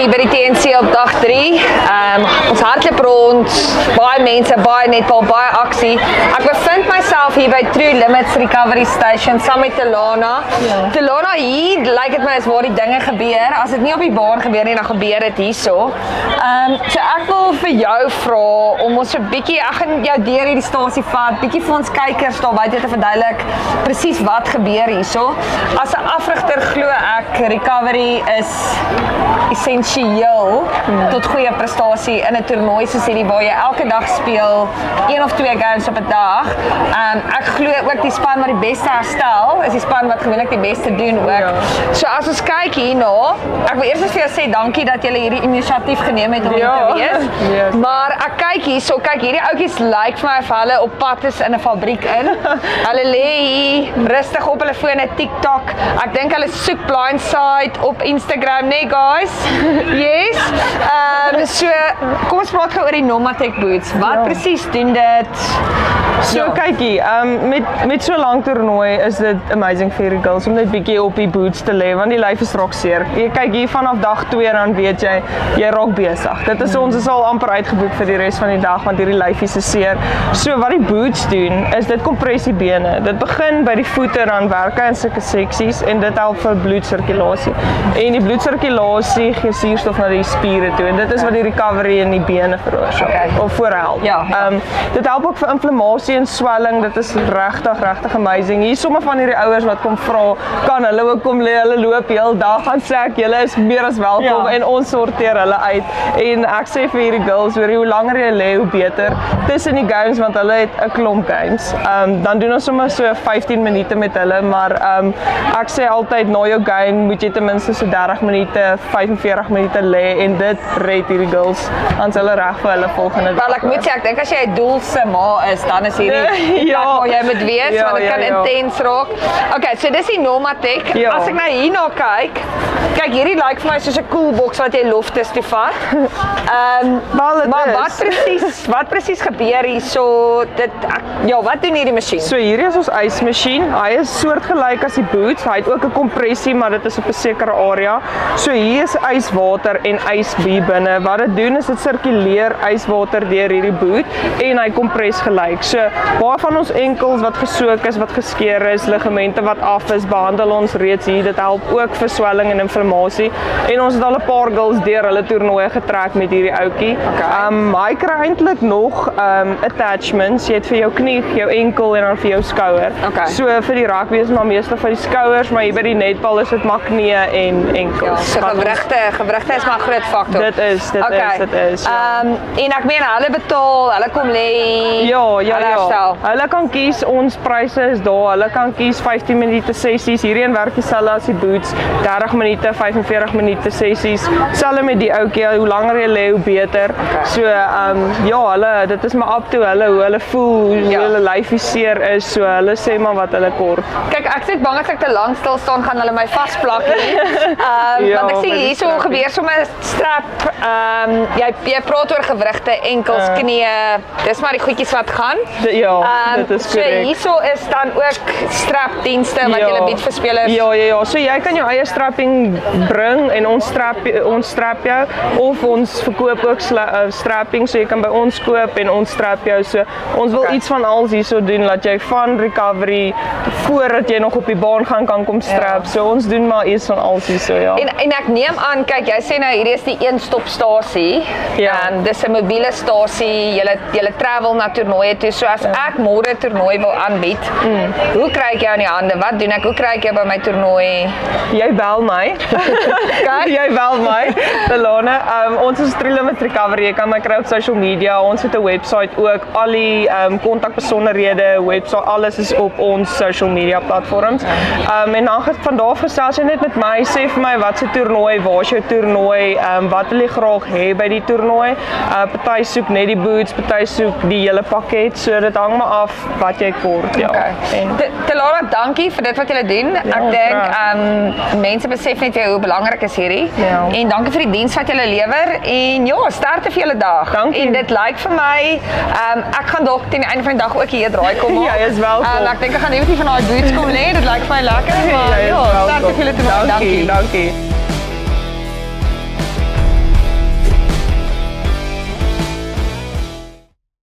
hier by die TNC op dag 3. Ons hardloop rond, baie mense, baie netbal, baie aksie. Ek bevind myself hier by True Limits Recovery Station saam met Telana. Telana, hier lyk dit my is waar die dinge gebeur. As dit nie op die baan gebeur nie, dan gebeur dit hierso. So ek wil vir jou vra om ons 'n bietjie, ek gaan jou deur hierdie stasie vat, bietjie vir ons kykers daar buite te verduidelik presies wat gebeur hierso. As 'n afrigter glo ek recovery is essensieel tot goeie prestasie in 'n toernooi soos hierdie waar jy elke dag speel, 1 of 2 games op 'n dag. Ek glo ook die span wat die beste herstel is die span wat gewoonlik die beste doen ook. Ja. So as ons kyk hierna, ek wil eers vir jou sê dankie dat julle hierdie inisiatief geneem het om hier te wees. Yes. Maar ek kyk hierso, kyk hierdie ouetjies lyk vir my of hulle op pad is in 'n fabriek in. Hulle lê hier rustig op hulle fone TikTok. Ek dink hulle soek Blindside op Instagram, nee guys. Yes. So kom ons praat gou oor die Nomatec boots. Wat presies doen dit? So kykie, met so lank toernooi is dit amazing vir die girls om net bietjie op die boots te lê want die lyf is raak seer. Jy kyk hier vanaf dag 2 dan weet jy raak besig. Dit is ons is al amper uitgeboek vir die res van die dag want hierdie lyfies is seer. So wat die boots doen is dit kompressie bene. Dit begin by die voete dan werk hy in sulke seksies en dit help vir bloedsirkulasie. En die bloedsirkulasie gee suurstof na die spiere toe en dit is wat die recovery in die bene veroorsaak of voorhelp. Dit help ook vir inflammasie en swelling. Dit is regtig amazing. Hier sommige van hierdie ouers wat kom vra, kan hulle ook kom lê, hulle loop die hele dag gaan sê ek julle is meer as welkom en ons sorteer hulle uit. En ek sê vir hierdie girls, hoe langer jy lê, hoe beter. Tussen die games want hulle het 'n klomp games. Dan doen ons sommer so 15 minute met hulle, maar ek sê altyd na jou game moet jy ten minste so 30 minute, 45 minute lê en dit red hierdie girls dan is hulle reg vir hulle volgende dag. Wel ek moet sê ek dink as jy 'n doelse ma is, dan is hierdie waar jy moet wees want dit kan intens raak. Okay, so dis die Nomatec. As ek nou hierna kyk, hierdie lyk vir my soos 'n koelbox wat jy loftes toe vat. Maar wat presies gebeur hier so wat doen hierdie masjien? So hierdie is ons ysmasjien. Hy is soortgelyk as die boots. Hy het ook 'n kompressie, maar dit is op 'n sekere area. So hier is yswater en ys binne. Wat dit doen is dit sirkuleer yswater deur hierdie boot en hy kompres gelyk. So baie van ons enkels wat gesook is, wat geskeur is, ligamente wat af is, behandel ons reeds hier. Dit help ook vir swelling en inflammasie. En ons het al 'n paar girls deur hulle toernooie getrek met hierdie ouetjie. Hy kry eintlik nog attachments. Jy het vir jou knie, jou enkel en dan vir jou skouer. So vir die rugby is maar meestal vir die skouers, maar hier by die netbal is dit maar knie en enkels. So gewrigte is maar 'n groot faktor. Dit is. En ek meen hulle betaal, hulle kom lê. Ja. Hulle kan kies, ons pryse is daar. Hulle kan kies 15 minute sessies. Hierheen werk dieselfde as die boots. 30 minute, 45 minute sessies. Selfs met die ouetjie, hoe langer jy lê, hoe beter. So dit is maar up to hulle hoe hulle voel, hoe hulle lyfie seer is. So hulle sê maar wat hulle kort. Kyk, ek sê bang as ek te lank stil staan, gaan hulle my vasplak hier. Want ek sien hierso gebeur sommer strap. Jy praat oor gewrigte, enkels, knie. Dis maar die goedjies wat gaan. Dit is korrek. So hierso is dan ook strapdienste wat jy bied vir spelers. Ja. So jy kan jou eie strapping bring en ons strap jou of ons verkoop ook strapping, so jy kan by ons koop en ons strap jou. So ons wil iets van alles hierso doen dat jy van recovery voordat jy nog op die baan gaan kan kom strap. So ons doen maar iets van alles hierso, En ek neem aan, kyk, jy sê nou hierdie is die een-stop-stasie. Dis 'n mobiele stasie. Julle travel na toernooie toe. So as ek môre 'n toernooi wil aanbied, hoe kry ek jou in die hande? Wat doen ek? Hoe kry ek jou by my toernooi? Jy bel my. Jy bel my. Telana. Ons is True Limits Recovery. Jy kan my kry op social media. Ons het 'n website ook. Al die kontakbesonderhede, website, alles is op ons social media platforms. En dan van daar gesels jy net met my, sê vir my wat se toernooi, waar is jou toernooi, wat wil jy graag hê by die toernooi. Party soek net die boots, party soek die hele pakket. So dit hang maar af wat jy kort. Telana, dankie vir dit wat julle doen. Ek dink mense besef net hoe belangrik is hierdie. En dankie vir die diens wat julle lewer en sterkte vir julle dag. Dankie. En dit lyk vir my ek gaan dalk teen die einde van die dag ook hier draai kom maak. Jy is welkom. Ek dink ek gaan net van daai boots kom lê. Dit lyk vir my lekker, maar sterkte vir julle toe. Dankie.